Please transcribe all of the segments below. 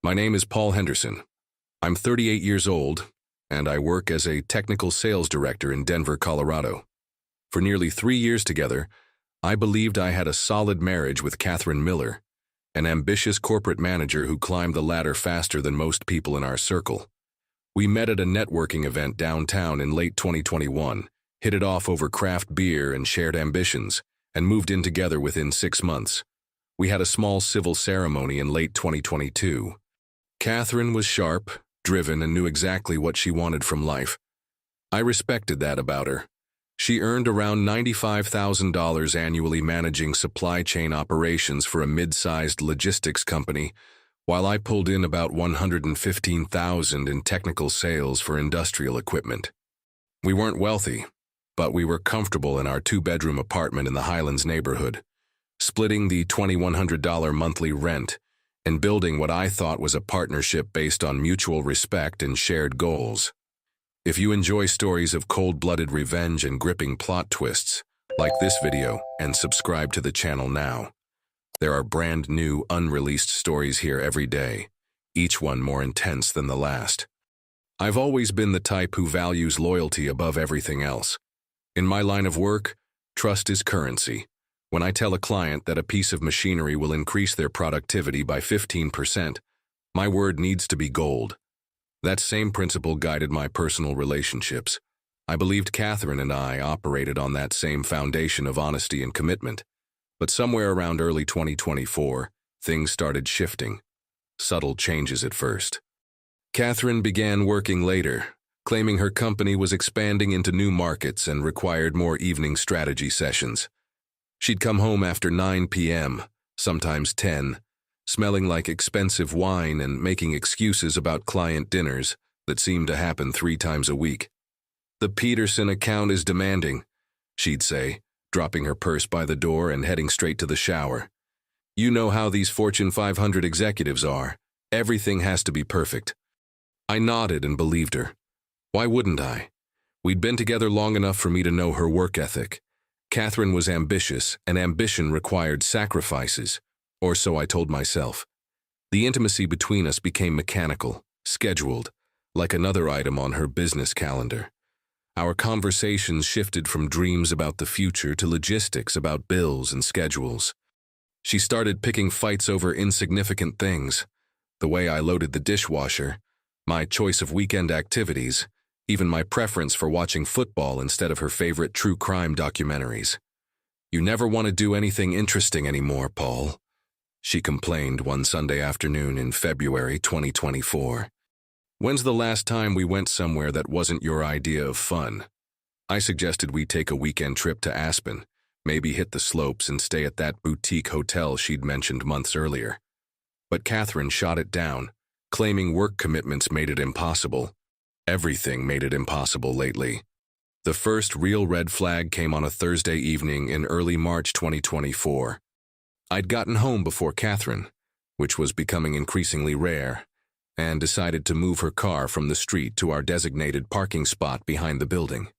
My name is Paul Henderson. I'm 38 years old, and I work as a technical sales director in Denver, Colorado. For nearly 3 years together, I believed I had a solid marriage with Catherine Miller, an ambitious corporate manager who climbed the ladder faster than most people in our circle. We met at a networking event downtown in late 2021, hit it off over craft beer and shared ambitions, and moved in together within 6 months. We had a small civil ceremony in late 2022. Catherine was sharp, driven, and knew exactly what she wanted from life. I respected that about her. She earned around $95,000 annually managing supply chain operations for a mid-sized logistics company, while I pulled in about $115,000 in technical sales for industrial equipment. We weren't wealthy, but we were comfortable in our 2-bedroom apartment in the Highlands neighborhood, splitting the $2,100 monthly rent and building what I thought was a partnership based on mutual respect and shared goals. If you enjoy stories of cold-blooded revenge and gripping plot twists, like this video and subscribe to the channel now. There are brand new, unreleased stories here every day, each one more intense than the last. I've always been the type who values loyalty above everything else. In my line of work, trust is currency. When I tell a client that a piece of machinery will increase their productivity by 15%, my word needs to be gold. That same principle guided my personal relationships. I believed Catherine and I operated on that same foundation of honesty and commitment. But somewhere around early 2024, things started shifting. Subtle changes at first. Catherine began working later, claiming her company was expanding into new markets and required more evening strategy sessions. She'd come home after 9 p.m., sometimes 10, smelling like expensive wine and making excuses about client dinners that seemed to happen 3 times a week. "The Peterson account is demanding," she'd say, dropping her purse by the door and heading straight to the shower. "You know how these Fortune 500 executives are. Everything has to be perfect." I nodded and believed her. Why wouldn't I? We'd been together long enough for me to know her work ethic. Catherine was ambitious, and ambition required sacrifices, or so I told myself. The intimacy between us became mechanical, scheduled, like another item on her business calendar. Our conversations shifted from dreams about the future to logistics about bills and schedules. She started picking fights over insignificant things, the way I loaded the dishwasher, my choice of weekend activities, even my preference for watching football instead of her favorite true crime documentaries. "You never want to do anything interesting anymore, Paul," she complained one Sunday afternoon in February 2024. "When's the last time we went somewhere that wasn't your idea of fun?" I suggested we take a weekend trip to Aspen, maybe hit the slopes and stay at that boutique hotel she'd mentioned months earlier. But Catherine shot it down, claiming work commitments made it impossible. Everything made it impossible lately. The first real red flag came on a Thursday evening in early March 2024. I'd gotten home before Catherine, which was becoming increasingly rare, and decided to move her car from the street to our designated parking spot behind the building.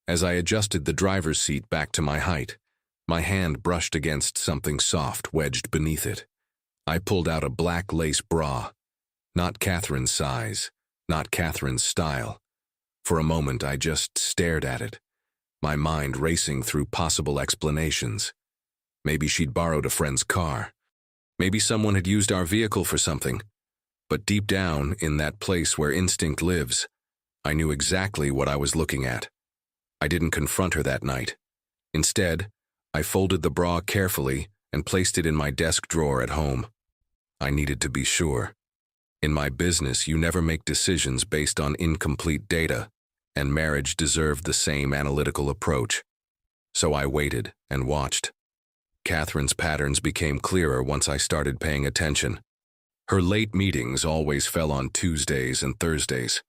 As I adjusted the driver's seat back to my height, my hand brushed against something soft wedged beneath it. I pulled out a black lace bra. Not Catherine's size, not Catherine's style. For a moment, I just stared at it, my mind racing through possible explanations. Maybe she'd borrowed a friend's car. Maybe someone had used our vehicle for something. But deep down, in that place where instinct lives, I knew exactly what I was looking at. I didn't confront her that night. Instead, I folded the bra carefully and placed it in my desk drawer at home. I needed to be sure. In my business, you never make decisions based on incomplete data, and marriage deserved the same analytical approach. So I waited and watched. Catherine's patterns became clearer once I started paying attention. Her late meetings always fell on Tuesdays and Thursdays.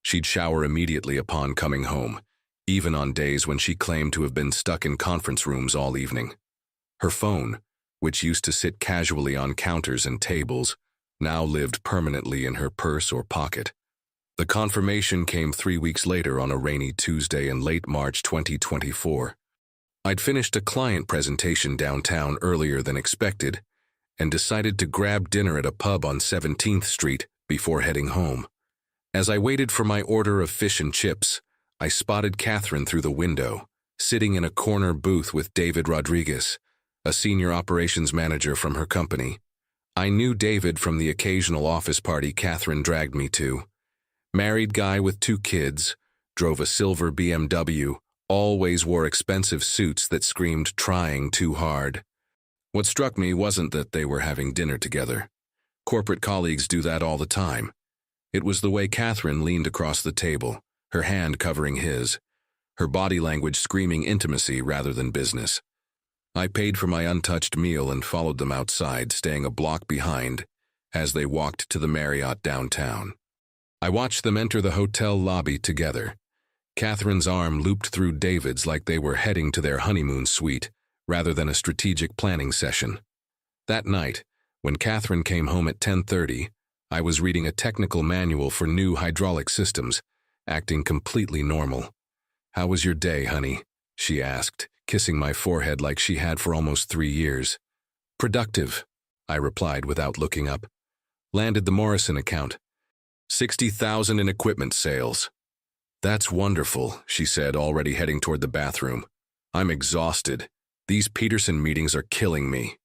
She'd shower immediately upon coming home, even on days when she claimed to have been stuck in conference rooms all evening. Her phone, which used to sit casually on counters and tables, now lived permanently in her purse or pocket. The confirmation came 3 weeks later on a rainy Tuesday in late March 2024. I'd finished a client presentation downtown earlier than expected, and decided to grab dinner at a pub on 17th Street before heading home. As I waited for my order of fish and chips, I spotted Catherine through the window, sitting in a corner booth with David Rodriguez, a senior operations manager from her company. I knew David from the occasional office party Catherine dragged me to. Married guy with 2 kids, drove a silver BMW, always wore expensive suits that screamed trying too hard. What struck me wasn't that they were having dinner together. Corporate colleagues do that all the time. It was the way Catherine leaned across the table, her hand covering his, her body language screaming intimacy rather than business. I paid for my untouched meal and followed them outside, staying a block behind as they walked to the Marriott downtown. I watched them enter the hotel lobby together. Catherine's arm looped through David's like they were heading to their honeymoon suite, rather than a strategic planning session. That night, when Catherine came home at 10:30, I was reading a technical manual for new hydraulic systems, acting completely normal. "How was your day, honey?" she asked, kissing my forehead like she had for almost 3 years. "Productive," I replied without looking up. "Landed the Morrison account. 60,000 in equipment sales." "That's wonderful," she said, already heading toward the bathroom. "I'm exhausted. These Peterson meetings are killing me."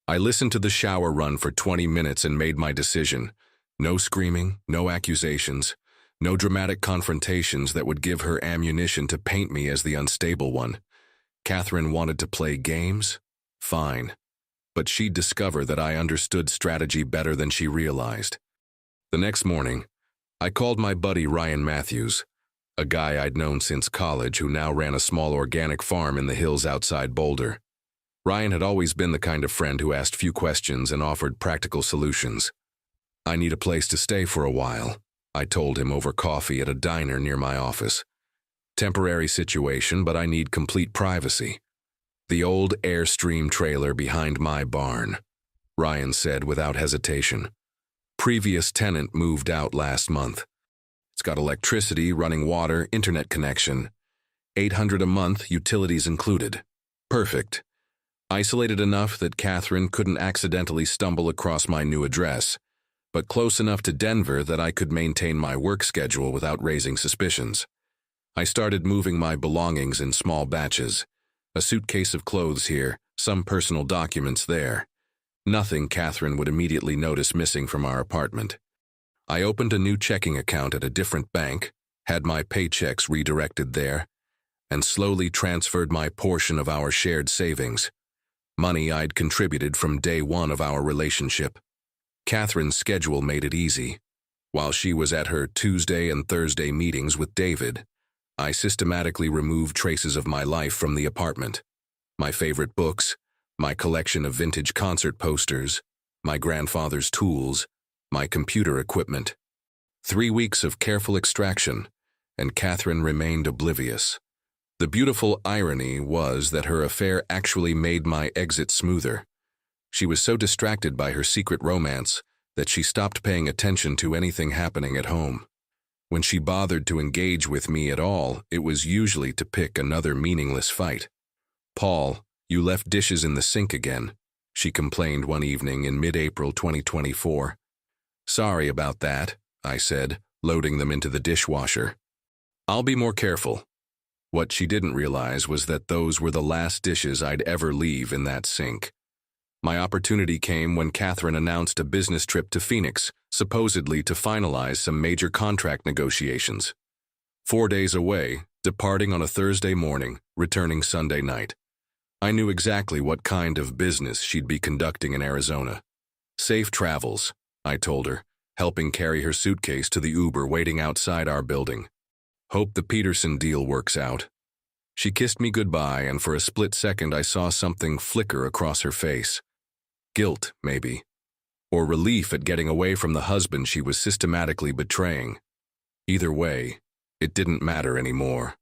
I listened to the shower run for 20 minutes and made my decision. No screaming, no accusations, no dramatic confrontations that would give her ammunition to paint me as the unstable one. Catherine wanted to play games? Fine. But she'd discover that I understood strategy better than she realized. The next morning, I called my buddy Ryan Matthews, a guy I'd known since college who now ran a small organic farm in the hills outside Boulder. Ryan had always been the kind of friend who asked few questions and offered practical solutions. "I need a place to stay for a while," I told him over coffee at a diner near my office. "Temporary situation, but I need complete privacy." "The old Airstream trailer behind my barn," Ryan said without hesitation. "Previous tenant moved out last month. It's got electricity, running water, internet connection. $800 a month, utilities included. Perfect. Isolated enough that Catherine couldn't accidentally stumble across my new address, but close enough to Denver that I could maintain my work schedule without raising suspicions. I started moving my belongings in small batches. A suitcase of clothes here, some personal documents there. Nothing Catherine would immediately notice missing from our apartment. I opened a new checking account at a different bank, had my paychecks redirected there, and slowly transferred my portion of our shared savings, money I'd contributed from day one of our relationship. Catherine's schedule made it easy. While she was at her Tuesday and Thursday meetings with David, I systematically removed traces of my life from the apartment. My favorite books, my collection of vintage concert posters, my grandfather's tools, my computer equipment. 3 weeks of careful extraction, and Catherine remained oblivious. The beautiful irony was that her affair actually made my exit smoother. She was so distracted by her secret romance that she stopped paying attention to anything happening at home. When she bothered to engage with me at all, it was usually to pick another meaningless fight. "Paul, you left dishes in the sink again," she complained one evening in mid-April 2024. "Sorry about that," I said, loading them into the dishwasher. "I'll be more careful." What she didn't realize was that those were the last dishes I'd ever leave in that sink. My opportunity came when Catherine announced a business trip to Phoenix, supposedly to finalize some major contract negotiations. 4 days away, departing on a Thursday morning, returning Sunday night. I knew exactly what kind of business she'd be conducting in Arizona. "Safe travels," I told her, helping carry her suitcase to the Uber waiting outside our building. "Hope the Peterson deal works out." She kissed me goodbye, and for a split second I saw something flicker across her face. Guilt, maybe. Or relief at getting away from the husband she was systematically betraying. Either way, it didn't matter anymore.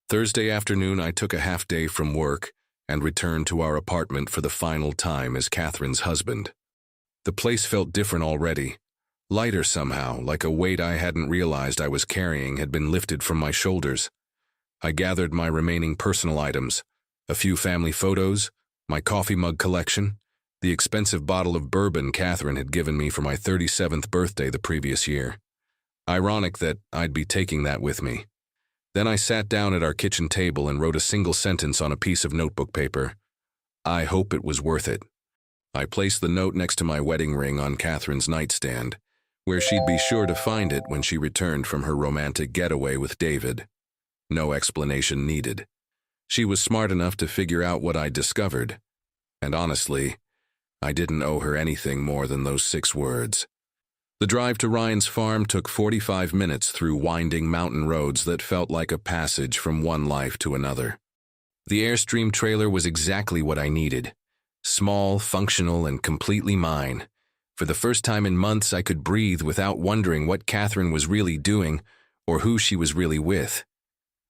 Thursday afternoon I took a half day from work and returned to our apartment for the final time as Catherine's husband. The place felt different already. Lighter somehow, like a weight I hadn't realized I was carrying had been lifted from my shoulders. I gathered my remaining personal items, a few family photos, my coffee mug collection, The expensive bottle of bourbon Catherine had given me for my 37th birthday the previous year. Ironic that I'd be taking that with me. Then I sat down at our kitchen table and wrote a single sentence on a piece of notebook paper. I hope it was worth it. I placed the note next to my wedding ring on Catherine's nightstand, where she'd be sure to find it when she returned from her romantic getaway with David. No explanation needed. She was smart enough to figure out what I'd discovered. And honestly, I didn't owe her anything more than those 6 words. The drive to Ryan's farm took 45 minutes through winding mountain roads that felt like a passage from one life to another. The Airstream trailer was exactly what I needed. Small, functional, and completely mine. For the first time in months, I could breathe without wondering what Catherine was really doing or who she was really with.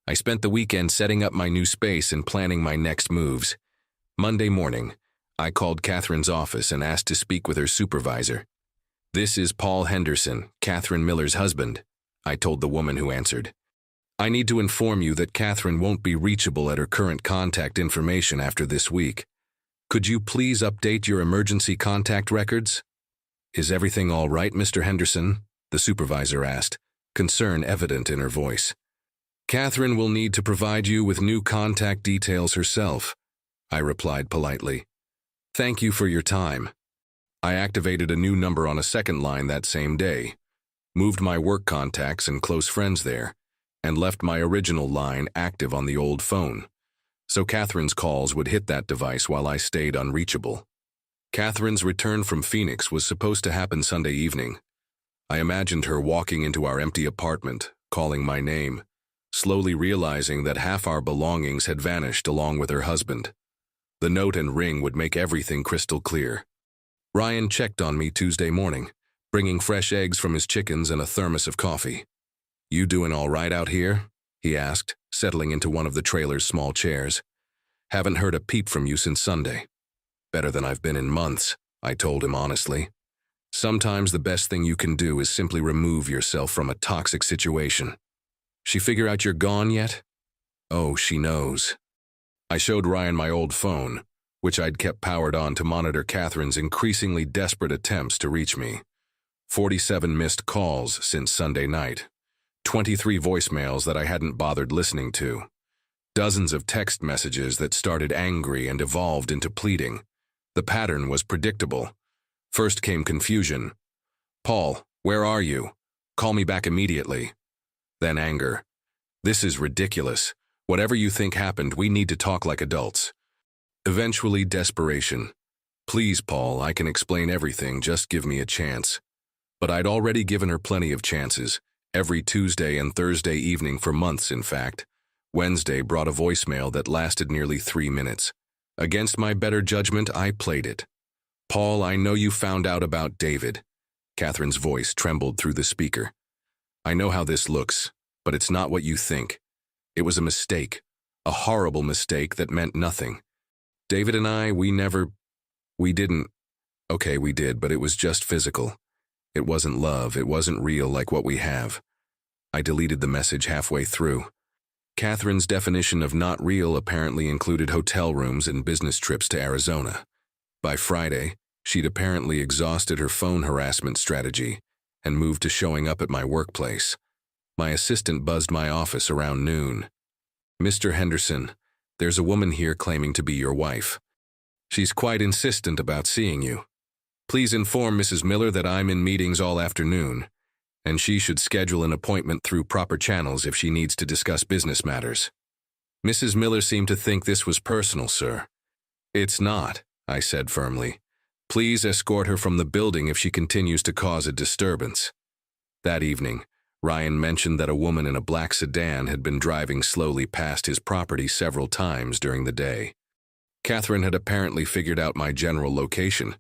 I spent the weekend setting up my new space and planning my next moves. Monday morning, I called Catherine's office and asked to speak with her supervisor. "This is Paul Henderson, Catherine Miller's husband," I told the woman who answered. "I need to inform you that Catherine won't be reachable at her current contact information after this week. Could you please update your emergency contact records?" "Is everything all right, Mr. Henderson?" the supervisor asked, concern evident in her voice. "Catherine will need to provide you with new contact details herself," I replied politely. "Thank you for your time." I activated a new number on a second line that same day, moved my work contacts and close friends there, and left my original line active on the old phone, so Catherine's calls would hit that device while I stayed unreachable. Catherine's return from Phoenix was supposed to happen Sunday evening. I imagined her walking into our empty apartment, calling my name, slowly realizing that half our belongings had vanished along with her husband. The note and ring would make everything crystal clear. Ryan checked on me Tuesday morning, bringing fresh eggs from his chickens and a thermos of coffee. "You doing all right out here?" he asked, settling into one of the trailer's small chairs. "Haven't heard a peep from you since Sunday." "Better than I've been in months," I told him honestly. "Sometimes the best thing you can do is simply remove yourself from a toxic situation." "She figure out you're gone yet?" "Oh, she knows." I showed Ryan my old phone, which I'd kept powered on to monitor Catherine's increasingly desperate attempts to reach me. 47 missed calls since Sunday night. 23 voicemails that I hadn't bothered listening to. Dozens of text messages that started angry and evolved into pleading. The pattern was predictable. First came confusion. "Paul, where are you? Call me back immediately." Then anger. "This is ridiculous. Whatever you think happened, we need to talk like adults." Eventually, desperation. "Please, Paul, I can explain everything, just give me a chance." But I'd already given her plenty of chances, every Tuesday and Thursday evening for months, in fact. Wednesday brought a voicemail that lasted nearly 3 minutes. Against my better judgment, I played it. "Paul, I know you found out about David." Catherine's voice trembled through the speaker. "I know how this looks, but it's not what you think. It was a mistake, a horrible mistake that meant nothing. David and I, we didn't, okay, we did, but it was just physical. It wasn't love, it wasn't real like what we have." I deleted the message halfway through. Catherine's definition of not real apparently included hotel rooms and business trips to Arizona. By Friday, she'd apparently exhausted her phone harassment strategy and moved to showing up at my workplace. My assistant buzzed my office around noon. "Mr. Henderson, there's a woman here claiming to be your wife. She's quite insistent about seeing you. Please inform Mrs. Miller that I'm in meetings all afternoon, and she should schedule an appointment through proper channels if she needs to discuss business matters." Mrs. Miller seemed to think this was personal, sir. "It's not," I said firmly. "Please escort her from the building if she continues to cause a disturbance." That evening, Ryan mentioned that a woman in a black sedan had been driving slowly past his property several times during the day. Catherine had apparently figured out my general location,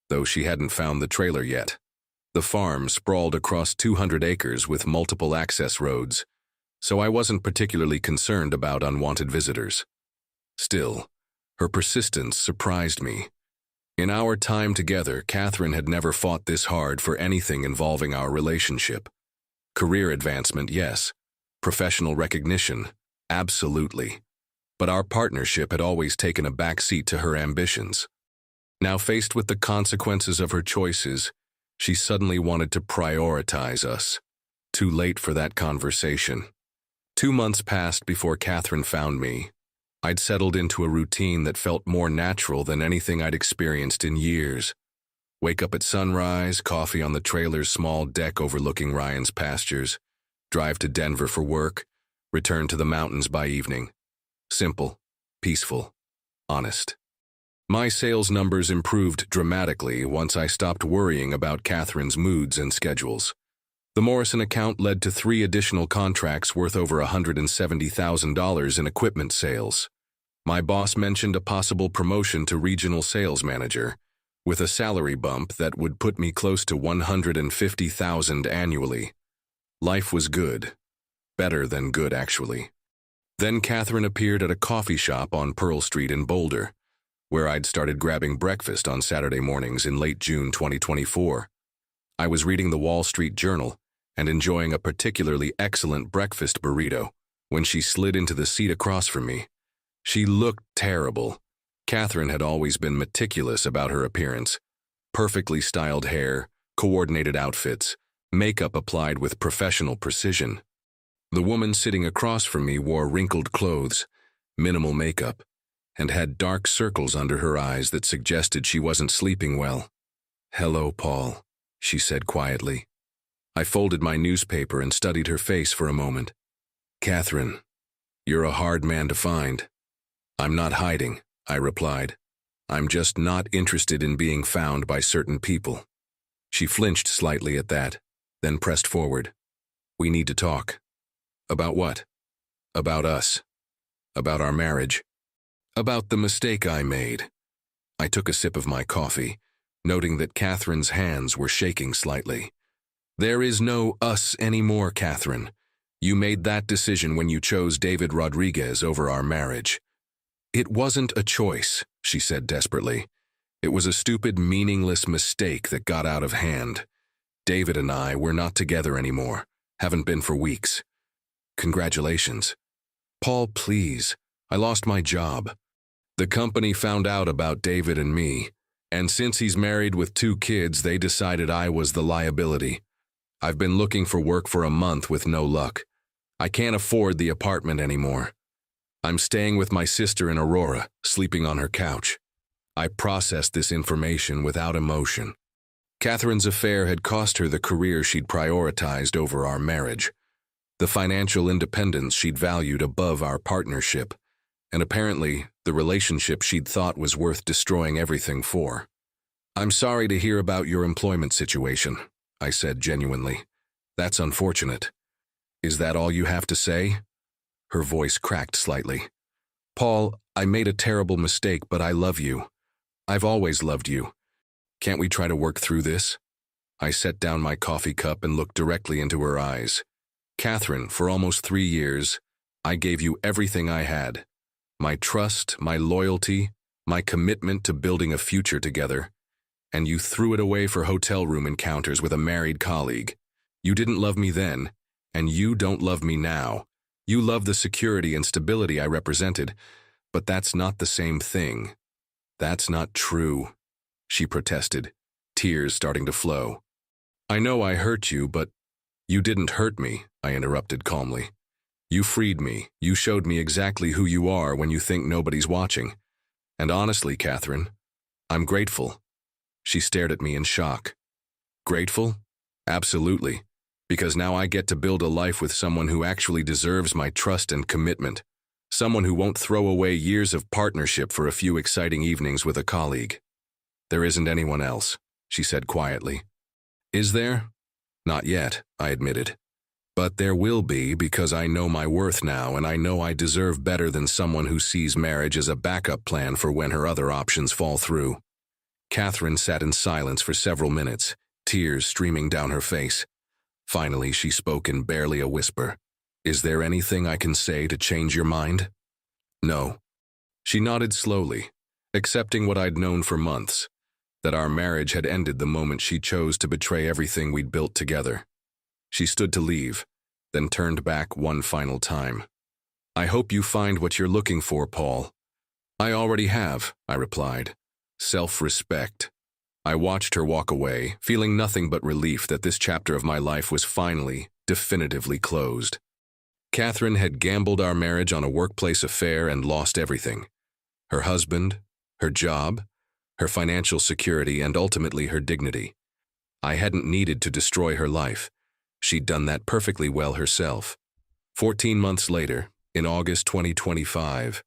though she hadn't found the trailer yet. The farm sprawled across 200 acres with multiple access roads, so I wasn't particularly concerned about unwanted visitors. Still, her persistence surprised me. In our time together, Catherine had never fought this hard for anything involving our relationship. Career advancement, yes. Professional recognition, absolutely. But our partnership had always taken a back seat to her ambitions. Now faced with the consequences of her choices, she suddenly wanted to prioritize us. Too late for that conversation. 2 months passed before Catherine found me. I'd settled into a routine that felt more natural than anything I'd experienced in years. Wake up at sunrise, coffee on the trailer's small deck overlooking Ryan's pastures, drive to Denver for work, return to the mountains by evening. Simple, peaceful, honest. My sales numbers improved dramatically once I stopped worrying about Catherine's moods and schedules. The Morrison account led to 3 additional contracts worth over $170,000 in equipment sales. My boss mentioned a possible promotion to regional sales manager, with a salary bump that would put me close to $150,000 annually. Life was good. Better than good, actually. Then Catherine appeared at a coffee shop on Pearl Street in Boulder, where I'd started grabbing breakfast on Saturday mornings in late June 2024. I was reading the Wall Street Journal and enjoying a particularly excellent breakfast burrito when she slid into the seat across from me. She looked terrible. Catherine had always been meticulous about her appearance. Perfectly styled hair, coordinated outfits, makeup applied with professional precision. The woman sitting across from me wore wrinkled clothes, minimal makeup, and had dark circles under her eyes that suggested she wasn't sleeping well. "Hello, Paul," she said quietly. I folded my newspaper and studied her face for a moment. "Catherine, you're a hard man to find." "I'm not hiding," I replied. "I'm just not interested in being found by certain people." She flinched slightly at that, then pressed forward. "We need to talk." "About what?" "About us. About our marriage. About the mistake I made." I took a sip of my coffee, noting that Catherine's hands were shaking slightly. "There is no us anymore, Catherine. You made that decision when you chose David Rodriguez over our marriage." "It wasn't a choice," she said desperately. "It was a stupid, meaningless mistake that got out of hand. David and I, we're not together anymore. Haven't been for weeks." "Congratulations." "Paul, please. I lost my job. The company found out about David and me, and since he's married with 2 kids, they decided I was the liability. I've been looking for work for a month with no luck. I can't afford the apartment anymore. I'm staying with my sister in Aurora, sleeping on her couch." I processed this information without emotion. Catherine's affair had cost her the career she'd prioritized over our marriage, the financial independence she'd valued above our partnership, and apparently the relationship she'd thought was worth destroying everything for. "I'm sorry to hear about your employment situation," I said genuinely. "That's unfortunate. Is that all you have to say?" Her voice cracked slightly. "Paul, I made a terrible mistake, but I love you. I've always loved you. Can't we try to work through this?" I set down my coffee cup and looked directly into her eyes. "Catherine, for almost 3 years, I gave you everything I had. My trust, my loyalty, my commitment to building a future together. And you threw it away for hotel room encounters with a married colleague. You didn't love me then, and you don't love me now. You love the security and stability I represented, but that's not the same thing." "That's not true," she protested, tears starting to flow. "I know I hurt you, but—" "You didn't hurt me," I interrupted calmly. "You freed me. You showed me exactly who you are when you think nobody's watching. And honestly, Catherine, I'm grateful." She stared at me in shock. "Grateful? Absolutely. Because now I get to build a life with someone who actually deserves my trust and commitment. Someone who won't throw away years of partnership for a few exciting evenings with a colleague." "There isn't anyone else," she said quietly. "Is there?" "Not yet," I admitted. "But there will be, because I know my worth now, and I know I deserve better than someone who sees marriage as a backup plan for when her other options fall through." Catherine sat in silence for several minutes, tears streaming down her face. Finally, she spoke in barely a whisper. "Is there anything I can say to change your mind?" "No." She nodded slowly, accepting what I'd known for months, that our marriage had ended the moment she chose to betray everything we'd built together. She stood to leave, then turned back one final time. "I hope you find what you're looking for, Paul." "I already have," I replied. self-respect. I watched her walk away, feeling nothing but relief that this chapter of my life was finally, definitively closed. Catherine had gambled our marriage on a workplace affair and lost everything. Her husband, her job, her financial security, and ultimately her dignity. I hadn't needed to destroy her life. She'd done that perfectly well herself. 14 months later, in August 2025,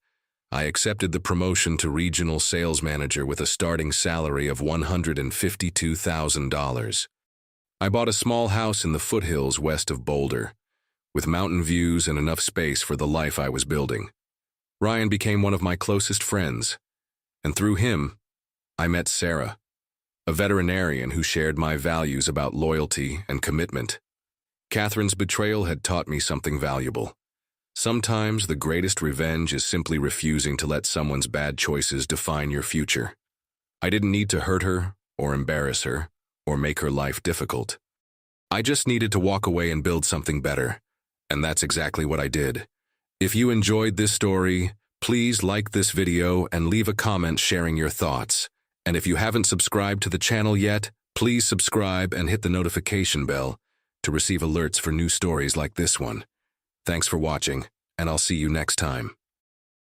I accepted the promotion to regional sales manager with a starting salary of $152,000. I bought a small house in the foothills west of Boulder, with mountain views and enough space for the life I was building. Ryan became one of my closest friends, and through him, I met Sarah, a veterinarian who shared my values about loyalty and commitment. Catherine's betrayal had taught me something valuable. Sometimes the greatest revenge is simply refusing to let someone's bad choices define your future. I didn't need to hurt her, or embarrass her, or make her life difficult. I just needed to walk away and build something better, and that's exactly what I did. If you enjoyed this story, please like this video and leave a comment sharing your thoughts. And if you haven't subscribed to the channel yet, please subscribe and hit the notification bell to receive alerts for new stories like this one. Thanks for watching, and I'll see you next time.